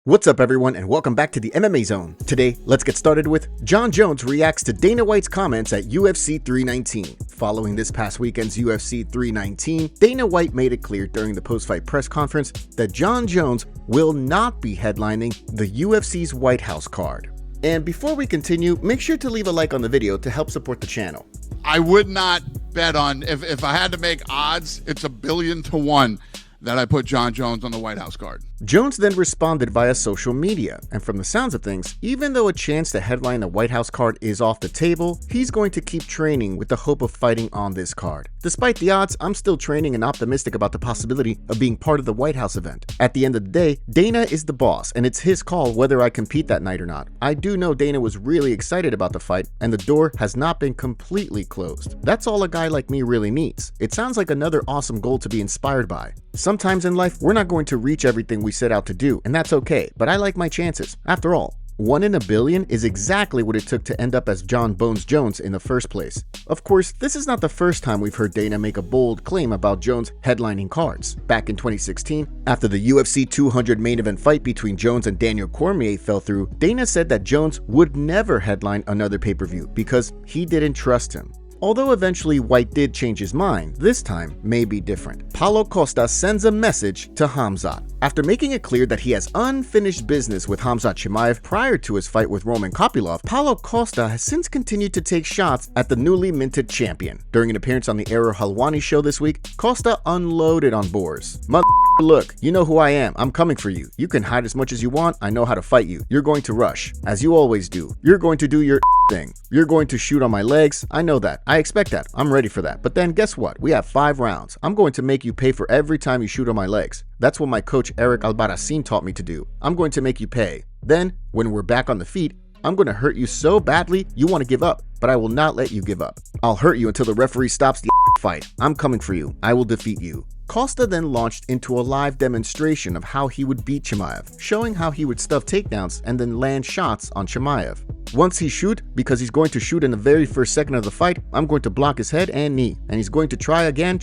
What's up everyone and welcome back to the MMA Zone. Today, let's get started with Jon Jones reacts to Dana White's comments at UFC 319. Following this past weekend's UFC 319, Dana White made it clear during the post-fight press conference that Jon Jones will not be headlining the UFC's White House card. And before we continue, make sure to leave a like on the video to help support the channel. I would not bet on, if I had to make odds, it's 1,000,000,000 to 1 that I put Jon Jones on the White House card. Jones then responded via social media, and from the sounds of things, even though a chance to headline the White House card is off the table, he's going to keep training with the hope of fighting on this card. Despite the odds, I'm still training and optimistic about the possibility of being part of the White House event. At the end of the day, Dana is the boss, and it's his call whether I compete that night or not. I do know Dana was really excited about the fight, and the door has not been completely closed. That's all a guy like me really needs. It sounds like another awesome goal to be inspired by. Sometimes in life, we're not going to reach everything we set out to do, and that's okay, but I like my chances. After all, 1 in a billion is exactly what it took to end up as Jon Bones Jones in the first place. Of course, this is not the first time we've heard Dana make a bold claim about Jones headlining cards. Back in 2016, after the UFC 200 main event fight between Jones and Daniel Cormier fell through, Dana said that Jones would never headline another pay-per-view because he didn't trust him. Although eventually White did change his mind, this time may be different. Paulo Costa sends a message to Khamzat. After making it clear that he has unfinished business with Khamzat Chimaev prior to his fight with Roman Kopylov, Paulo Costa has since continued to take shots at the newly minted champion. During an appearance on the Errol Helwani show this week, Costa unloaded on Boers. Look, you know who I am. I'm coming for you. You can hide as much as you want. I know how to fight you. You're going to rush, as you always do. You're going to do your thing. You're going to shoot on my legs. I know that. I expect that. I'm ready for that. But then guess what? We have 5 rounds. I'm going to make you pay for every time you shoot on my legs. That's what my coach Eric Albarracin taught me to do. I'm going to make you pay. Then, when we're back on the feet, I'm going to hurt you so badly you want to give up, but I will not let you give up. I'll hurt you until the referee stops the fight. I'm coming for you. I will defeat you. Costa then launched into a live demonstration of how he would beat Chimaev, showing how he would stuff takedowns and then land shots on Chimaev. Once he shoot, because he's going to shoot in the very first second of the fight, I'm going to block his head and knee, and he's going to try again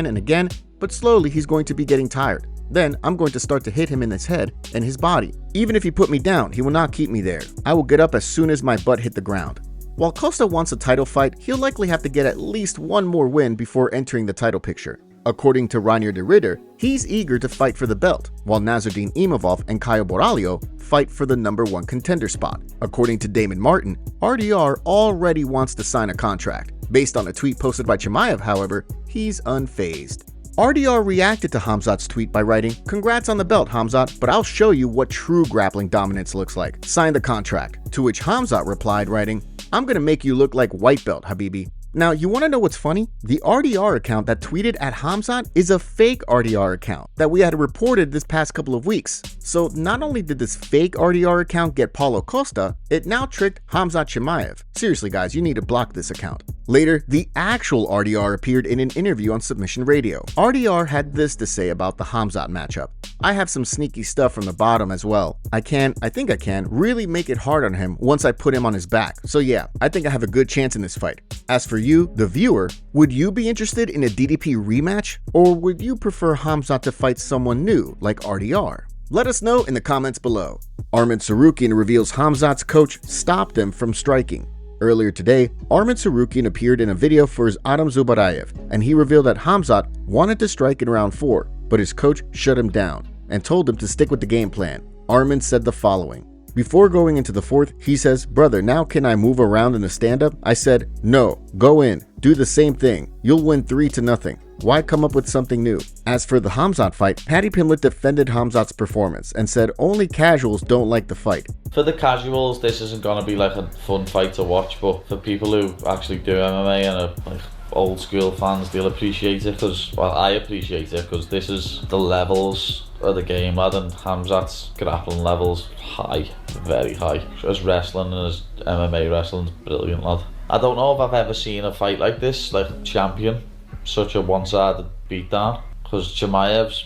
and again, but slowly he's going to be getting tired. Then I'm going to start to hit him in his head and his body. Even if he put me down, he will not keep me there. I will get up as soon as my butt hit the ground. While Costa wants a title fight, he'll likely have to get at least one more win before entering the title picture. According to Reinier de Ridder, he's eager to fight for the belt, while Nasruddin Imavov and Caio Borralho fight for the #1 contender spot. According to Damon Martin, RDR already wants to sign a contract. Based on a tweet posted by Chimaev, however, he's unfazed. RDR reacted to Khamzat's tweet by writing, "Congrats on the belt, Khamzat, but I'll show you what true grappling dominance looks like. Sign the contract." To which Khamzat replied, writing, "I'm gonna make you look like white belt, Habibi." Now, you want to know what's funny? The RDR account that tweeted at Khamzat is a fake RDR account that we had reported this past couple of weeks. So not only did this fake RDR account get Paulo Costa, it now tricked Khamzat Chimaev. Seriously guys, you need to block this account. Later, the actual RDR appeared in an interview on Submission Radio. RDR had this to say about the Khamzat matchup. "I have some sneaky stuff from the bottom as well. I think I can really make it hard on him once I put him on his back. So yeah, I think I have a good chance in this fight. As for you, the viewer, would you be interested in a DDP rematch? Or would you prefer Khamzat to fight someone new like RDR? Let us know in the comments below." Arman Tsarukyan reveals Khamzat's coach stopped him from striking. Earlier today, Arman Tsarukyan appeared in a video for his Adam Zubarayev, and he revealed that Khamzat wanted to strike in round 4, but his coach shut him down and told him to stick with the game plan. Arman said the following. Before going into the 4th, he says, "Brother, now can I move around in the stand-up?" I said, "No, go in, do the same thing. You'll win 3-0. Why come up with something new?" As for the Khamzat fight, Paddy Pimblett defended Khamzat's performance and said only casuals don't like the fight. For the casuals, this isn't going to be like a fun fight to watch, but for people who actually do MMA and are like old school fans, they'll appreciate it because, well, I appreciate it because this is the levels of the game, lad, and Khamzat's grappling levels high, very high. His wrestling and his MMA wrestling's brilliant, lad. I don't know if I've ever seen a fight like this, like champion, such a one-sided beatdown, because Chimaev's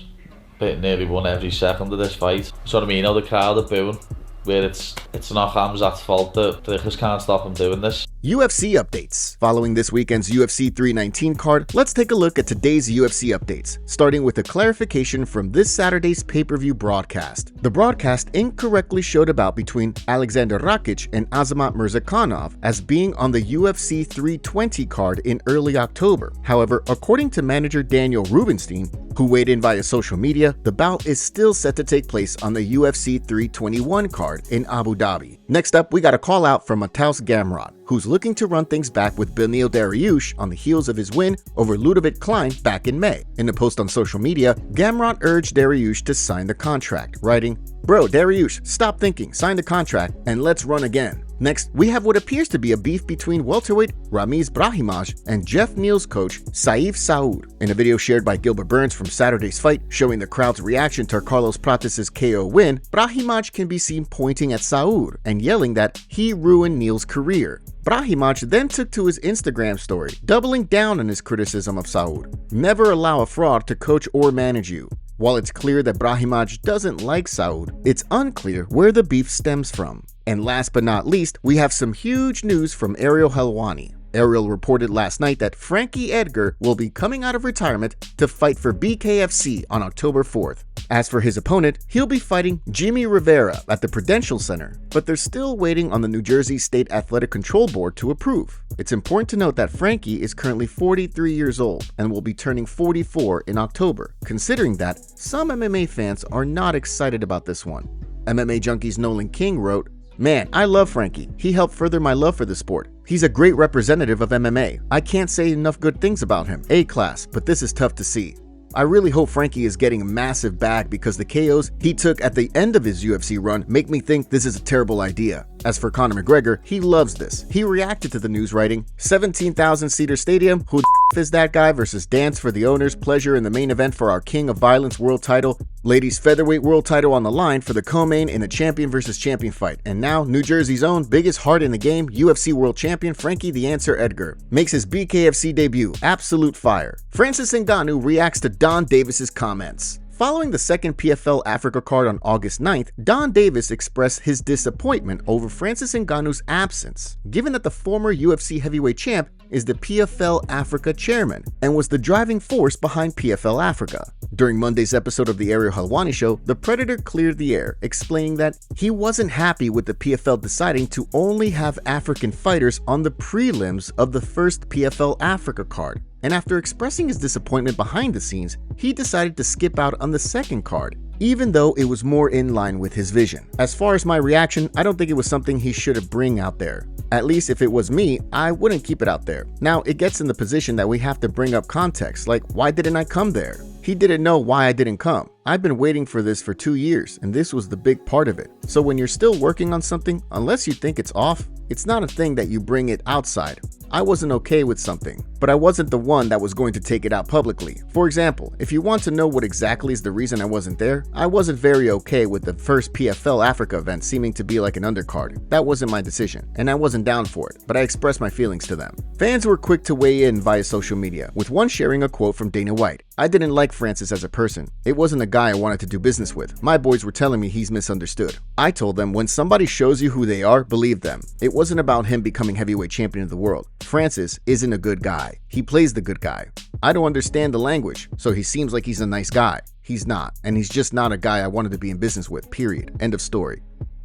nearly won every second of this fight. So what I mean, you know, the crowd are booing, where it's not Khamzat's fault that Dricus can't stop him doing this. UFC updates. Following this weekend's UFC 319 card, let's take a look at today's UFC updates, starting with a clarification from this Saturday's pay-per-view broadcast. The broadcast incorrectly showed a bout between Alexander Rakic and Azamat Murzakanov as being on the UFC 320 card in early October. However, according to manager Daniel Rubenstein, who weighed in via social media, the bout is still set to take place on the UFC 321 card in Abu Dhabi. Next up, we got a call out from Mateusz Gamrot, who's looking to run things back with Beneil Dariush on the heels of his win over Ludovic Klein back in May. In a post on social media, Gamrot urged Dariush to sign the contract, writing, "Bro, Dariush, stop thinking, sign the contract, and let's run again." Next, we have what appears to be a beef between welterweight Ramiz Brahimaj and Jeff Neal's coach Saif Saud. In a video shared by Gilbert Burns from Saturday's fight showing the crowd's reaction to Carlos Prates' KO win, Brahimaj can be seen pointing at Saud and yelling that he ruined Neal's career. Brahimaj then took to his Instagram story, doubling down on his criticism of Saud. Never allow a fraud to coach or manage you. While it's clear that Brahimaj doesn't like Saud, it's unclear where the beef stems from. And last but not least, we have some huge news from Ariel Helwani. Ariel reported last night that Frankie Edgar will be coming out of retirement to fight for BKFC on October 4th. As for his opponent, he'll be fighting Jimmie Rivera at the Prudential Center, but they're still waiting on the New Jersey State Athletic Control Board to approve. It's important to note that Frankie is currently 43 years old and will be turning 44 in October, considering that some MMA fans are not excited about this one. MMA Junkie's Nolan King wrote, "Man, I love Frankie. He helped further my love for the sport. He's a great representative of MMA. I can't say enough good things about him. A-class, but this is tough to see. I really hope Frankie is getting a massive bag because the KOs he took at the end of his UFC run make me think this is a terrible idea." As for Conor McGregor, he loves this. He reacted to the news writing, 17,000-seater stadium, who the is that guy versus dance for the owner's pleasure in the main event for our King of Violence world title, ladies featherweight world title on the line for the co-main in a champion versus champion fight. And now, New Jersey's own biggest heart in the game, UFC world champion Frankie the Answer Edgar, makes his BKFC debut. Absolute fire. Francis Ngannou reacts to Donn Davis's comments. Following the second PFL Africa card on August 9th, Donn Davis expressed his disappointment over Francis Ngannou's absence, given that the former UFC heavyweight champ is the PFL Africa chairman and was the driving force behind PFL Africa. During Monday's episode of the Ariel Helwani Show, the Predator cleared the air, explaining that he wasn't happy with the PFL deciding to only have African fighters on the prelims of the first PFL Africa card. And after expressing his disappointment behind the scenes, he decided to skip out on the second card, even though it was more in line with his vision. As far as my reaction, I don't think it was something he should have bring out there. At least if it was me, I wouldn't keep it out there. Now, it gets in the position that we have to bring up context, like why didn't I come there? He didn't know why I didn't come. I've been waiting for this for 2 years, and this was the big part of it. So when you're still working on something, unless you think it's off, it's not a thing that you bring it outside. I wasn't okay with something, but I wasn't the one that was going to take it out publicly. For example, if you want to know what exactly is the reason I wasn't there, I wasn't very okay with the first PFL Africa event seeming to be like an undercard. That wasn't my decision, and I wasn't down for it, but I expressed my feelings to them. Fans were quick to weigh in via social media, with one sharing a quote from Dana White. "I didn't like Francis as a person. It wasn't a guy I wanted to do business with. My boys were telling me he's misunderstood. I told them when somebody shows you who they are, believe them. It wasn't about him becoming heavyweight champion of the world. Francis isn't a good guy. He plays the good guy. I don't understand the language, so he seems like he's a nice guy. He's not, and he's just not a guy I wanted to be in business with, period. End of story."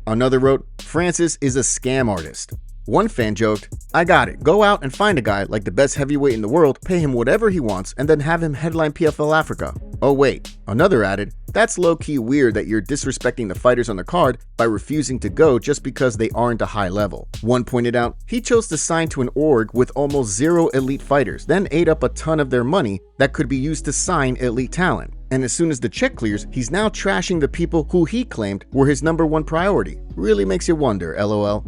Another wrote, "Francis is a scam artist." One fan joked, "I got it. Go out and find a guy like the best heavyweight in the world, pay him whatever he wants, and then have him headline PFL Africa." Oh wait, another added, "That's low-key weird that you're disrespecting the fighters on the card by refusing to go just because they aren't a high level." One pointed out, "He chose to sign to an org with almost zero elite fighters, then ate up a ton of their money that could be used to sign elite talent. And as soon as the check clears, he's now trashing the people who he claimed were his #1 priority. Really makes you wonder, LOL."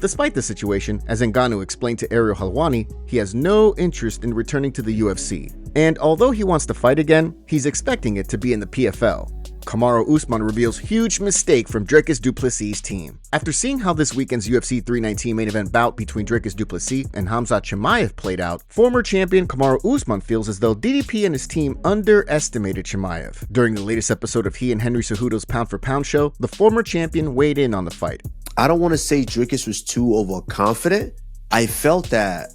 Despite the situation, as Ngannou explained to Ariel Helwani, he has no interest in returning to the UFC. And although he wants to fight again, he's expecting it to be in the PFL. Kamaru Usman reveals huge mistake from Dricus du Plessis' team. After seeing how this weekend's UFC 319 main event bout between Dricus du Plessis and Khamzat Chimaev played out, former champion Kamaru Usman feels as though DDP and his team underestimated Chimaev. During the latest episode of he and Henry Cejudo's Pound for Pound show, the former champion weighed in on the fight. I don't want to say Dricus was too overconfident. I felt that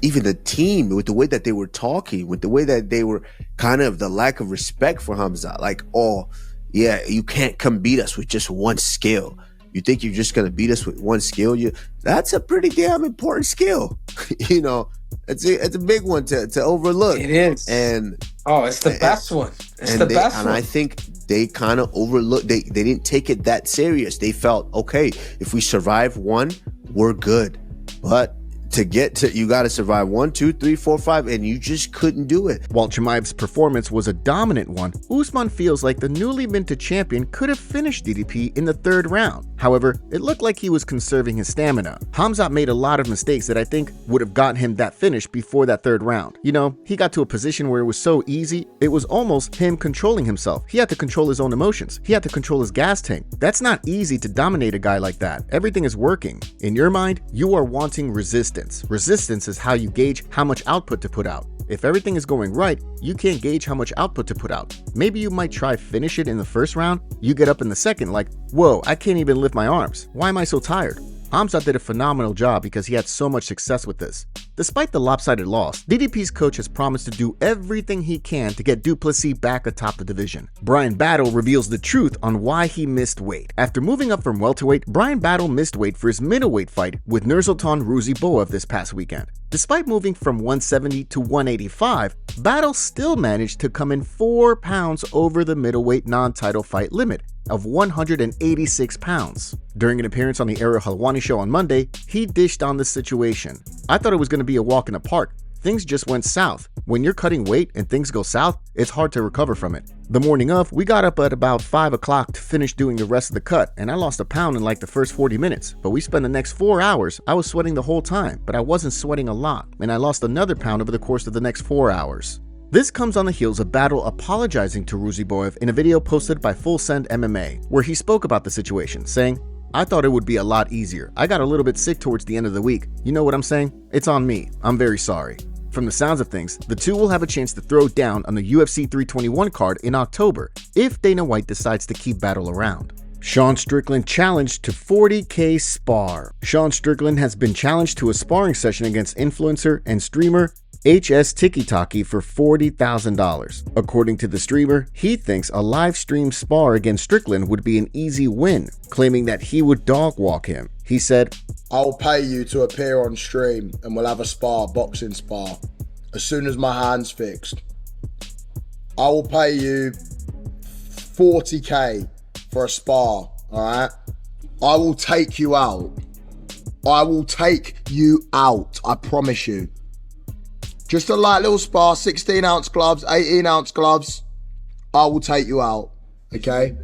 even the team, with the way that they were talking, with the way that they were kind of the lack of respect for Khamzat, like, oh, yeah, you can't come beat us with just one skill. You think you're just going to beat us with one skill? That's a pretty damn important skill. You know, it's a big one to overlook. It is. And it's the best one. It's the best one. And I think they kind of overlooked. They didn't take it that serious. They felt, okay, if we survive one, we're good. But to get to, you got to survive 1, 2, 3, 4, 5, and you just couldn't do it. While Chimaev's performance was a dominant one, Usman feels like the newly minted champion could have finished DDP in the 3rd round. However, it looked like he was conserving his stamina. Khamzat made a lot of mistakes that I think would have gotten him that finish before that 3rd round. You know, he got to a position where it was so easy, it was almost him controlling himself. He had to control his own emotions. He had to control his gas tank. That's not easy to dominate a guy like that. Everything is working. In your mind, you are wanting resistance. Resistance is how you gauge how much output to put out. If everything is going right, you can't gauge how much output to put out. Maybe you might try finish it in the 1st round, you get up in the 2nd like, whoa, I can't even lift my arms. Why am I so tired? Khamzat did a phenomenal job because he had so much success with this. Despite the lopsided loss, DDP's coach has promised to do everything he can to get du Plessis back atop the division. Bryan Battle reveals the truth on why he missed weight. After moving up from welterweight, Bryan Battle missed weight for his middleweight fight with Nursultan Ruziboev this past weekend. Despite moving from 170 to 185, Battle still managed to come in 4 pounds over the middleweight non-title fight limit of 186 pounds. During an appearance on the Ariel Helwani show on Monday, he dished on the situation. I thought it was going to be a walk in the park. Things just went south. When you're cutting weight and things go south, it's hard to recover from it. The morning of, we got up at about 5 o'clock to finish doing the rest of the cut, and I lost a pound in like the first 40 minutes. But we spent the next 4 hours, I was sweating the whole time, but I wasn't sweating a lot, and I lost another pound over the course of the next 4 hours. This comes on the heels of Battle apologizing to Ruziboev in a video posted by Full Send MMA, where he spoke about the situation, saying, I thought it would be a lot easier. I got a little bit sick towards the end of the week. You know what I'm saying? It's on me. I'm very sorry. From the sounds of things, the two will have a chance to throw down on the UFC 321 card in October if Dana White decides to keep Battle around. Sean Strickland challenged to 40K SPAR. Sean Strickland has been challenged to a sparring session against influencer and streamer HS Tiki-Taki for $40,000. According to the streamer, he thinks a live stream spar against Strickland would be an easy win, claiming that he would dog walk him. He said, I'll pay you to appear on stream and we'll have a spar, boxing spar, as soon as my hand's fixed. I will pay you 40K for a spar, alright? I will take you out. I will take you out, I promise you. Just a light little spar, 16-ounce gloves, 18-ounce gloves. I will take you out, okay?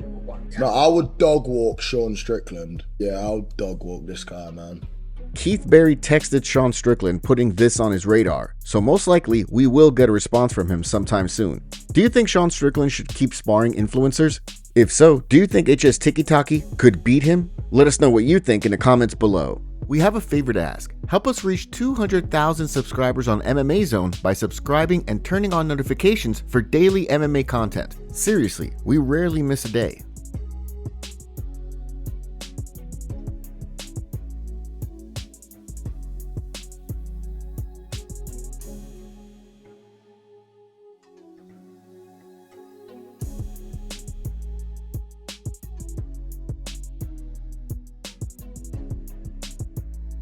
No, I would dog walk Sean Strickland. Yeah, I'll dog walk this guy, man. Keith Berry texted Sean Strickland putting this on his radar, so most likely we will get a response from him sometime soon. Do you think Sean Strickland should keep sparring influencers? If so, do you think HS Tiki-Taki could beat him? Let us know what you think in the comments below. We have a favor to ask. Help us reach 200,000 subscribers on MMA Zone by subscribing and turning on notifications for daily MMA content. Seriously, we rarely miss a day.